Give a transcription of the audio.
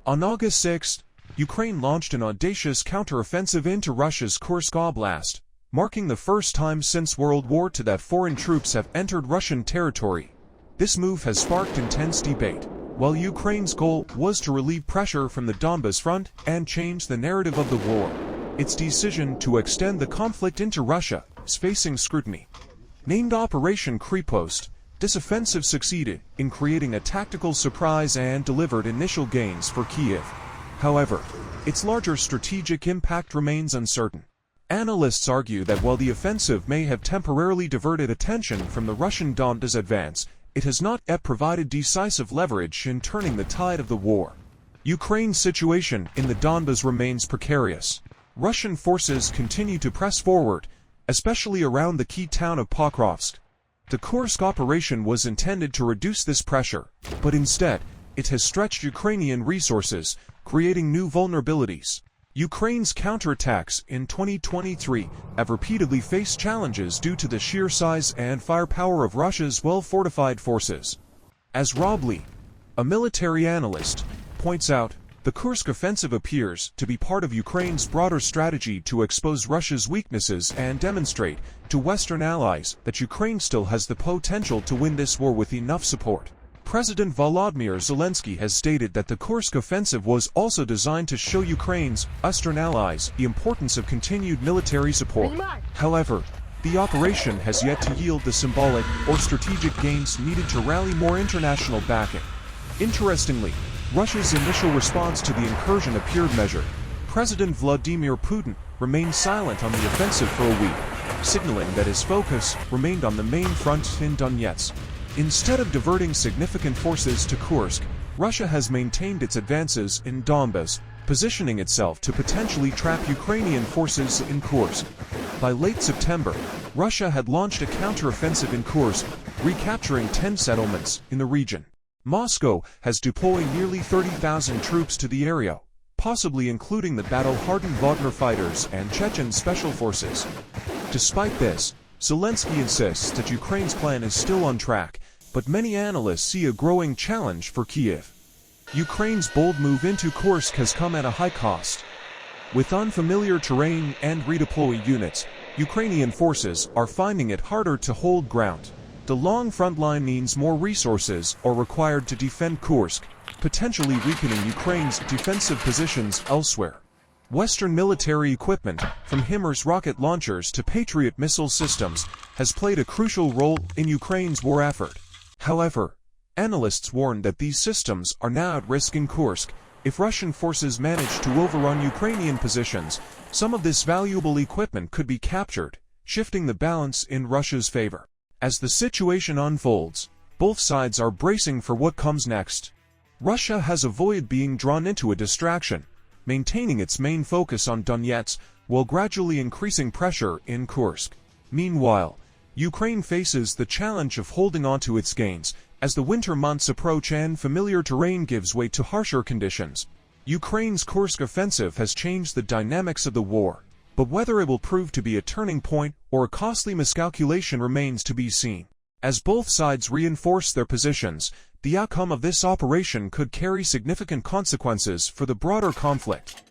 On August 6, Ukraine launched an audacious counteroffensive into Russia's Kursk Oblast, marking the first time since World War II that foreign troops have entered Russian territory. This move has sparked intense debate. While Ukraine's goal was to relieve pressure from the Donbas front and change the narrative of the war, its decision to extend the conflict into Russia is facing scrutiny. Named Operation Krepost, this offensive succeeded in creating a tactical surprise and delivered initial gains for Kyiv. However, its larger strategic impact remains uncertain. Analysts argue that while the offensive may have temporarily diverted attention from the Russian Donbas advance, it has not yet provided decisive leverage in turning the tide of the war. Ukraine's situation in the Donbas remains precarious. Russian forces continue to press forward, especially around the key town of Pokrovsk. The Kursk operation was intended to reduce this pressure, but instead, it has stretched Ukrainian resources, creating new vulnerabilities. Ukraine's counterattacks in 2023 have repeatedly faced challenges due to the sheer size and firepower of Russia's well-fortified forces. As Rob Lee, a military analyst, points out, the Kursk offensive appears to be part of Ukraine's broader strategy to expose Russia's weaknesses and demonstrate to Western allies that Ukraine still has the potential to win this war with enough support. President Volodymyr Zelensky has stated that the Kursk offensive was also designed to show Ukraine's Western allies the importance of continued military support. However, the operation has yet to yield the symbolic or strategic gains needed to rally more international backing. Interestingly, Russia's initial response to the incursion appeared measured. President Vladimir Putin remained silent on the offensive for a week, signaling that his focus remained on the main front in Donetsk. Instead of diverting significant forces to Kursk, Russia has maintained its advances in Donbas, positioning itself to potentially trap Ukrainian forces in Kursk. By late September, Russia had launched a counteroffensive in Kursk, recapturing 10 settlements in the region. Moscow has deployed nearly 30,000 troops to the area, possibly including the battle-hardened Wagner fighters and Chechen special forces. Despite this, Zelensky insists that Ukraine's plan is still on track, but many analysts see a growing challenge for Kyiv. Ukraine's bold move into Kursk has come at a high cost. With unfamiliar terrain and redeployed units, Ukrainian forces are finding it harder to hold ground. The long front line means more resources are required to defend Kursk, potentially weakening Ukraine's defensive positions elsewhere. Western military equipment, from HIMARS rocket launchers to Patriot missile systems, has played a crucial role in Ukraine's war effort. However, analysts warn that these systems are now at risk in Kursk. If Russian forces manage to overrun Ukrainian positions, some of this valuable equipment could be captured, shifting the balance in Russia's favor. As the situation unfolds, both sides are bracing for what comes next. Russia has avoided being drawn into a distraction, maintaining its main focus on Donetsk while gradually increasing pressure in Kursk. Meanwhile, Ukraine faces the challenge of holding on to its gains as the winter months approach and familiar terrain gives way to harsher conditions. Ukraine's Kursk offensive has changed the dynamics of the war, but whether it will prove to be a turning point or a costly miscalculation remains to be seen. As both sides reinforce their positions, the outcome of this operation could carry significant consequences for the broader conflict.